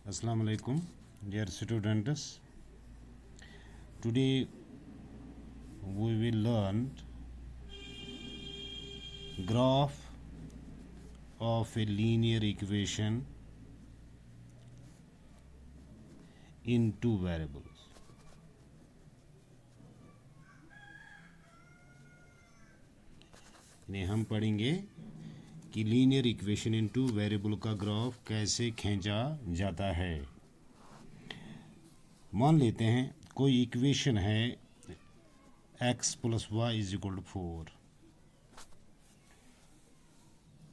Assalamu alaikum, dear students. Today we will learn graph of a linear equation in two variables. इन्हें हम पढ़ेंगे कि linear equation in two variable का graph कैसे खींचा जाता है। मान लेते हैं कोई इक्वेशन है x plus Y is equal to 4।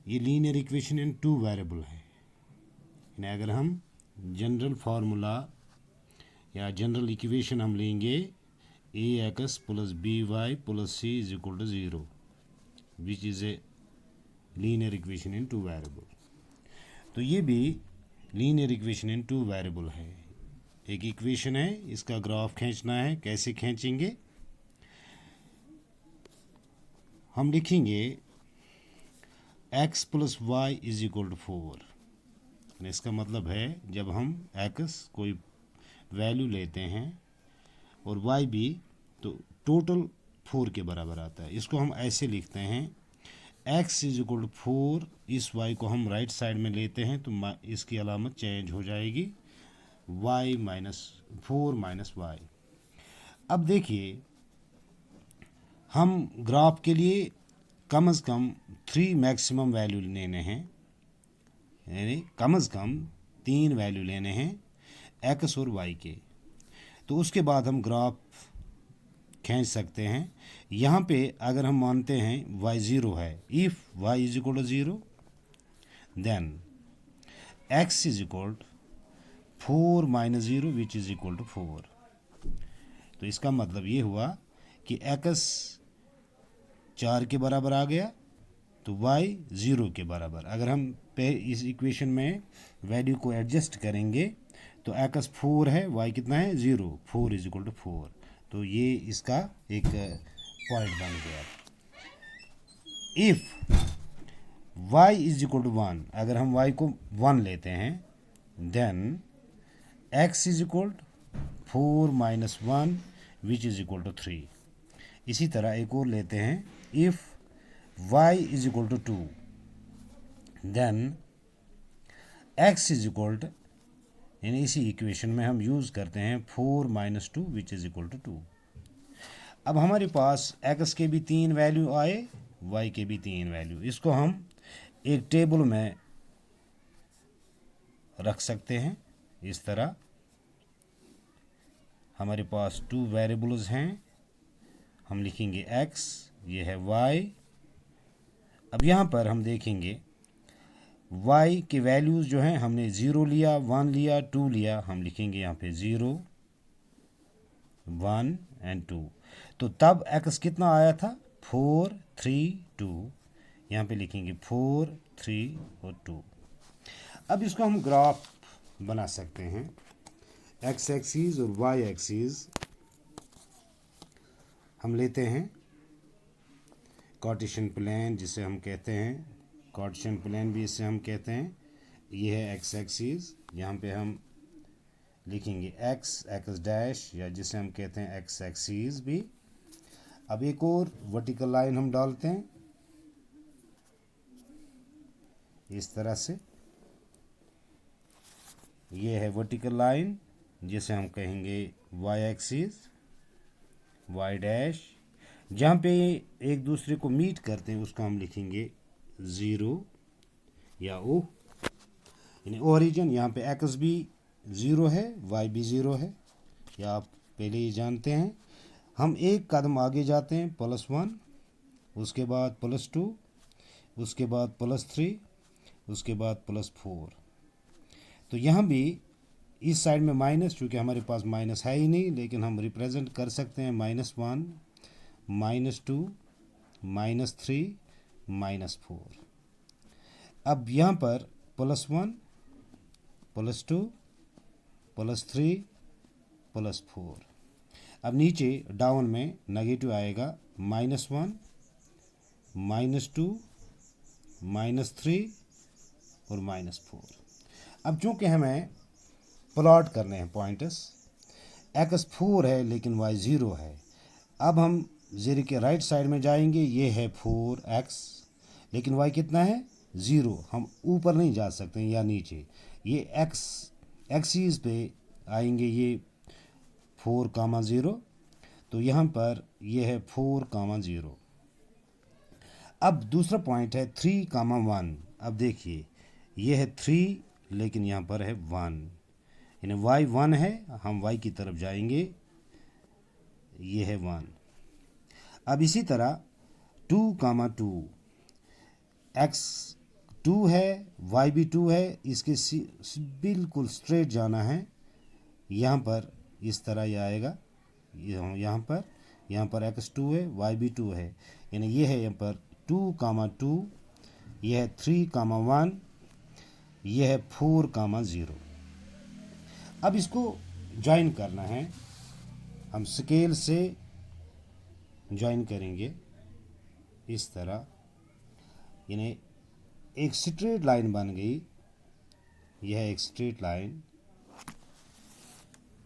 ये linear equation in two variable है। इन्हें अगर हम जनरल फार्मूला या जनरल इक्वेशन हम लेंगे A X plus B Y plus C is equal to 0 which is a linear equation in two variable. तो ये भी linear equation in two variable है। एक इक्वेशन है, इसका ग्राफ खींचना है। कैसे खींचेंगे? हम लिखेंगे x plus Y is equal to 4। इसका मतलब है जब हम x कोई वैल्यू लेते हैं और y भी, तो टोटल 4 के बराबर आता है। इसको हम ऐसे लिखते हैं x इज इक्वल टू 4। इस y को हम राइट साइड में लेते हैं तो इसकी अलामत चेंज हो जाएगी y माइनस 4 माइनस वाई। अब देखिए, हम ग्राफ के लिए कम से कम 3 मैक्सिमम वैल्यू लेने हैं, यानी कम से कम 3 वैल्यू लेने हैं x और y के। तो उसके बाद हम ग्राफ खींच सकते हैं। यहाँ पे अगर हम मानते हैं y 0 है, if y is equal to 0 then x is equal 4 minus 0 which is equal to 4। तो इसका मतलब ये हुआ कि x 4 के बराबर आ गया तो y 0 के बराबर। अगर हम इस इक्वेशन में वैल्यू को एडजस्ट करेंगे तो x 4 है, y कितना है 0, 4 इज इक्वल टू 4। तो ये इसका एक पॉइंट बन गया। If y is equal to 1, अगर हम y को 1 लेते हैं then x is equal 4 minus 1 which is equal to 3। इसी तरह एक और लेते हैं, if y is equal to 2 then x is equal to, यानी इसी इक्वेशन में हम यूज़ करते हैं 4 minus 2 which is equal to 2। अब हमारे पास x के भी 3 वैल्यू आए, y के भी 3 वैल्यू। इसको हम एक टेबल में रख सकते हैं। इस तरह हमारे पास 2 वेरिएबल्स हैं। हम लिखेंगे x, ये है y। अब यहाँ पर हम देखेंगे y के वैल्यूज़ जो हैं, हमने 0 लिया, 1 लिया, 2 लिया। हम लिखेंगे यहाँ पे 0 1 एंड 2। तो तब x कितना आया था? 4 3 2। यहाँ पे लिखेंगे 4 3 और 2। अब इसको हम ग्राफ बना सकते हैं। x एक्सिस और y एक्सिस हम लेते हैं कार्टेशियन प्लेन, जिसे हम कहते हैं कार्टेशियन प्लेन भी इसे हम कहते हैं। ये है x एक्सिस, यहाँ पे हम लिखेंगे x डैश, या जिसे हम कहते हैं x एक्सिस भी। अब एक और वर्टिकल लाइन हम डालते हैं इस तरह से। ये है वर्टिकल लाइन जिसे हम कहेंगे y एक्सिस, y डैश। जहाँ पे एक दूसरे को मीट करते हैं उसको हम लिखेंगे 0 या O, यानी ओरिजिन। यहाँ पे x भी 0 है, y भी 0 है, या आप पहले ही जानते हैं। हम एक कदम आगे जाते हैं, +1, उसके बाद +2, उसके बाद +3, उसके बाद +4। तो यहाँ भी इस साइड में माइनस, चूँकि हमारे पास माइनस है ही नहीं, लेकिन हम रिप्रेजेंट कर सकते हैं -1 -2 -3 -4। अब यहाँ पर +1 +2 +3 +4। अब नीचे डाउन में नेगेटिव आएगा, -1 -2 -3 और -4। अब चूँकि हमें प्लॉट करने हैं पॉइंट्स। एक्स 4 है लेकिन वाई 0 है। अब हम ज़ीरो के राइट साइड में जाएंगे, ये है 4x लेकिन वाई कितना है 0। हम ऊपर नहीं जा सकते या नीचे, ये एक्सीज पे आएंगे, ये 4,0। तो यहाँ पर ये है 4,0। अब दूसरा पॉइंट है 3,1। अब देखिए ये है 3 लेकिन यहाँ पर है 1, यानी y 1 है, हम y की तरफ जाएंगे, ये है 1। अब इसी तरह 2,2, x 2 है, y भी 2 है, इसके बिल्कुल स्ट्रेट जाना है। यहाँ पर इस तरह ये आएगा, यहाँ पर x 2 है, y भी 2 है, यानी ये है यहाँ पर 2,2, यह है 3,1, यह है 4,0। अब इसको ज्वाइन करना है, हम स्केल से ज्वाइन करेंगे इस तरह, यानी एक स्ट्रेट लाइन बन गई, यह एक स्ट्रेट लाइन।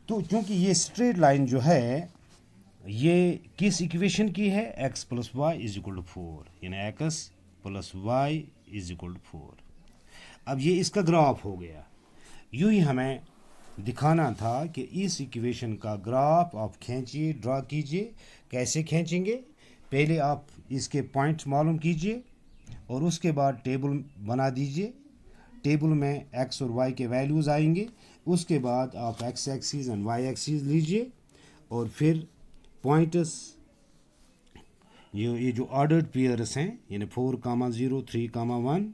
तो क्योंकि ये स्ट्रेट लाइन जो है ये किस इक्वेशन की है, x plus Y is equal to 4, यानी x plus Y is equal to 4। अब ये इसका ग्राफ हो गया। यूँ ही हमें दिखाना था कि इस इक्वेशन का ग्राफ आप खींचिए, ड्रा कीजिए। कैसे खींचेंगे, पहले आप इसके पॉइंट्स मालूम कीजिए और उसके बाद टेबल बना दीजिए। टेबल में x और y के वैल्यूज़ आएंगे, उसके बाद आप x axis and y axis लीजिए और फिर पॉइंट्स, ये जो ऑर्डर्ड पेयर्स हैं, यानी 4,0, 3,1,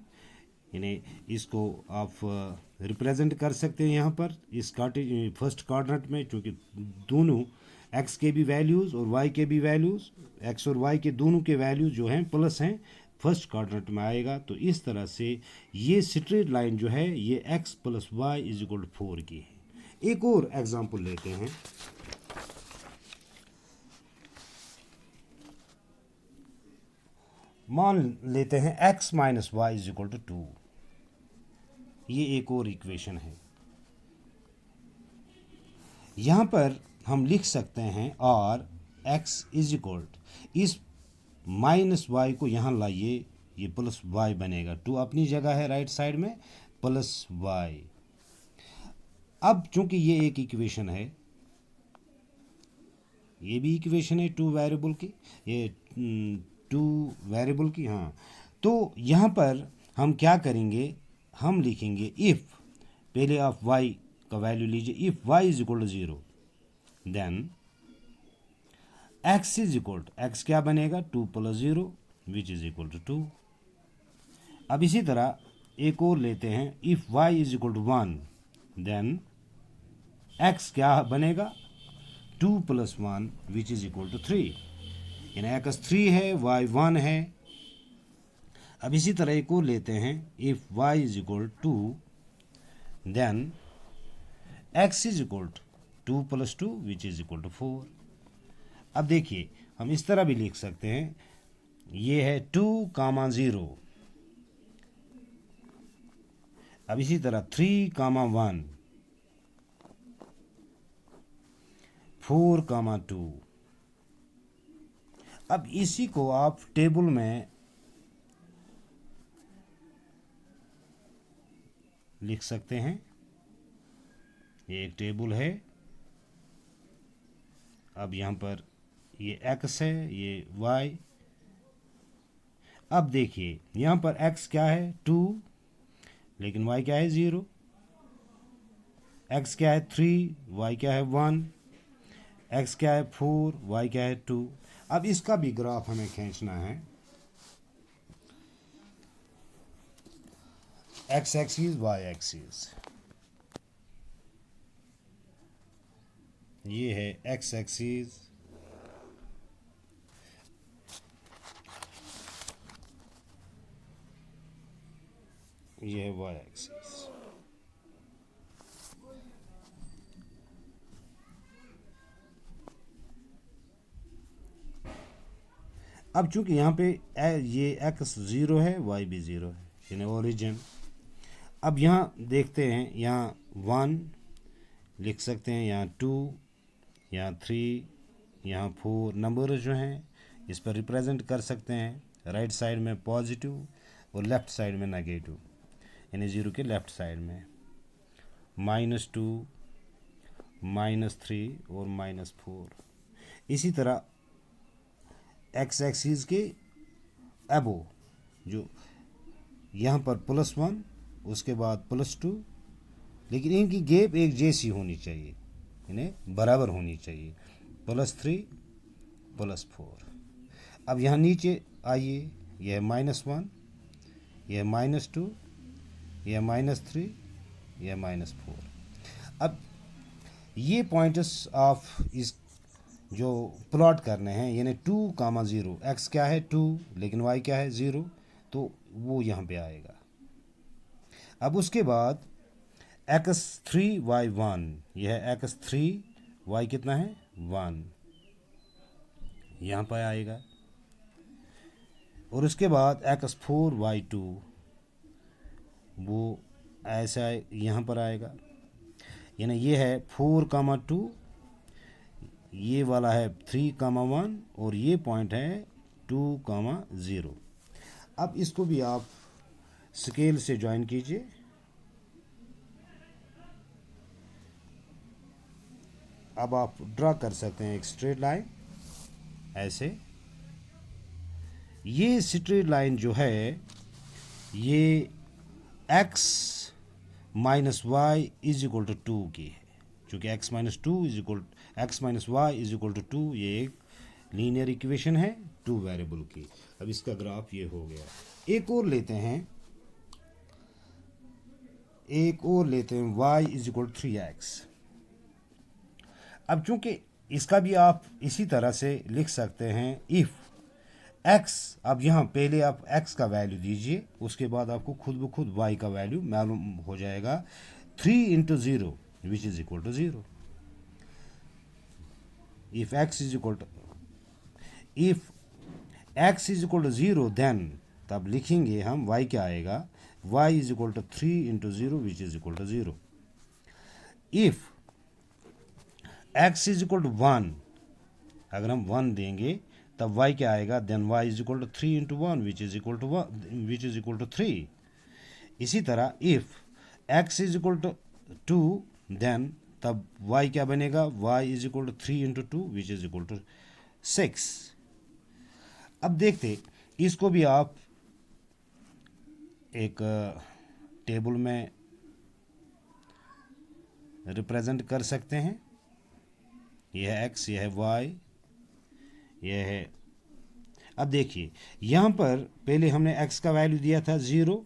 यानी इसको आप रिप्रेजेंट कर सकते हैं यहाँ पर इस फर्स्ट क्वाड्रेंट में, क्योंकि दोनों x के भी वैल्यूज़ और y के भी वैल्यूज़, x और y के दोनों के वैल्यूज़ जो हैं प्लस हैं, फर्स्ट क्वाड्रेंट में आएगा। तो इस तरह से ये स्ट्रेट लाइन जो है ये x plus Y is equal to 4 की है। एक और एग्जांपल लेते हैं। मान लेते हैं x minus y is equal to 2। ये एक और इक्वेशन है। यहाँ पर हम लिख सकते हैं और x इज इक्वल, इस माइनस वाई को यहाँ लाइए, ये प्लस वाई बनेगा। 2 अपनी जगह है राइट साइड में, प्लस वाई। अब चूंकि ये एक इक्वेशन है, ये भी इक्वेशन है 2 वेरिएबल की, ये 2 वेरिएबल की, हाँ। तो यहाँ पर हम क्या करेंगे, हम लिखेंगे इफ़, पहले आप y का वैल्यू लीजिए, if y is equal to 0 then x is equal to, x क्या बनेगा 2 plus 0 which is equal to 2। अब इसी तरह एक और लेते हैं, if y is equal to 1 then x क्या बनेगा 2 plus 1 which is equal to 3, यानी x 3 है, y 1 है। अब इसी तरह एक और लेते हैं, if y is equal to then x is equal to 2 plus 2 which is equal to 4। अब देखिए हम इस तरह भी लिख सकते हैं, ये है 2,0। अब इसी तरह 3,1, 4,2। अब इसी को आप टेबल में लिख सकते हैं, ये एक टेबल है। अब यहाँ पर ये x है, ये y। अब देखिए यहाँ पर x क्या है 2, लेकिन y क्या है 0, x क्या है 3, y क्या है 1, x क्या है 4, y क्या है 2। अब इसका भी ग्राफ हमें खींचना है, x एक्सिस y एक्सिस, ये है x एक्सिस, ये है y एक्सिस। अब चूंकि यहाँ पे ये x 0 है, y भी 0 है, यानी ओरिजिन। अब यहाँ देखते हैं, यहाँ 1, लिख सकते हैं। यहाँ 2, यहाँ 3, यहाँ 4 नंबर जो हैं इस पर रिप्रेजेंट कर सकते हैं। राइट साइड में पॉजिटिव और लेफ़्ट साइड में नेगेटिव, यानी 0 के लेफ़्ट साइड में -2, -3 और -4। इसी तरह एक्स एक्सिस के अबो जो यहाँ पर +1 उसके बाद +2, लेकिन इनकी गैप एक जैसी होनी चाहिए, इन्हें बराबर होनी चाहिए, +3 +4। अब यहाँ नीचे आइए, यह -1, यह -2, यह -3, यह -4। अब ये पॉइंट्स ऑफ इस जो प्लॉट करने हैं, यानी 2,0, एक्स क्या है 2 लेकिन वाई क्या है 0, तो वो यहाँ पे आएगा। अब उसके बाद x3y1, यह x3, y कितना है 1, यहाँ पर आएगा। और उसके बाद x4y2, वो ऐसा यहाँ पर आएगा, यानी ये है 4,2, ये वाला है 3,1 और ये पॉइंट है 2,0। अब इसको भी आप स्केल से ज्वाइन कीजिए। अब आप ड्रा कर सकते हैं एक स्ट्रेट लाइन ऐसे। ये स्ट्रेट लाइन जो है ये x - y = 2 की है, चूँकि x - y = 2 ये एक लीनियर इक्वेशन है 2 वेरिएबल की। अब इसका ग्राफ ये हो गया। एक और लेते हैं y = 3x। अब चूंकि इसका भी आप इसी तरह से लिख सकते हैं, इफ़ x, अब यहाँ पहले आप x का वैल्यू दीजिए, उसके बाद आपको खुद ब खुद y का वैल्यू मालूम हो जाएगा। 3 × 0 which is equal to 0। if x is equal to 0 then तब लिखेंगे हम y क्या आएगा, y = 3 × 0 which is equal to 0। if x = 1, अगर हम 1 देंगे तब y क्या आएगा, then y = 3 × 1 which is equal to 3। इसी तरह if x = 2 then तब y क्या बनेगा, y = 3 × 2 which is equal to 6। अब देखते इसको भी आप एक टेबल में रिप्रेजेंट कर सकते हैं। यह है x, यह है y, यह है। अब देखिए यहाँ पर पहले हमने x का वैल्यू दिया था 0,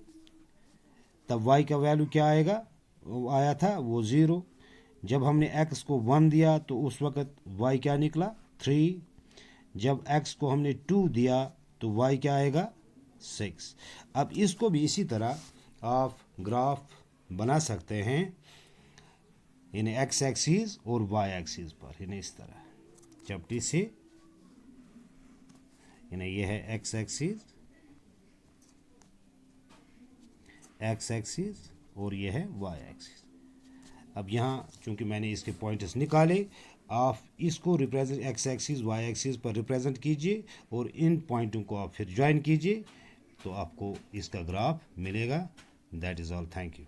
तब y का वैल्यू क्या आएगा, वो आया था वो 0। जब हमने x को 1 दिया तो उस वक़्त y क्या निकला 3। जब x को हमने 2 दिया तो y क्या आएगा 6। अब इसको भी इसी तरह आप ग्राफ बना सकते हैं, यानी x एक्सिस और y एक्सिस पर, यानी इस तरह चपटी से, यानी ये है x एक्सिस और ये है y एक्सिस। अब यहाँ चूंकि मैंने इसके पॉइंट्स निकाले, आप इसको represent x axis y axis पर रिप्रेजेंट कीजिए और इन पॉइंटों को आप फिर ज्वाइन कीजिए, तो आपको इसका ग्राफ मिलेगा। That is all, thank you.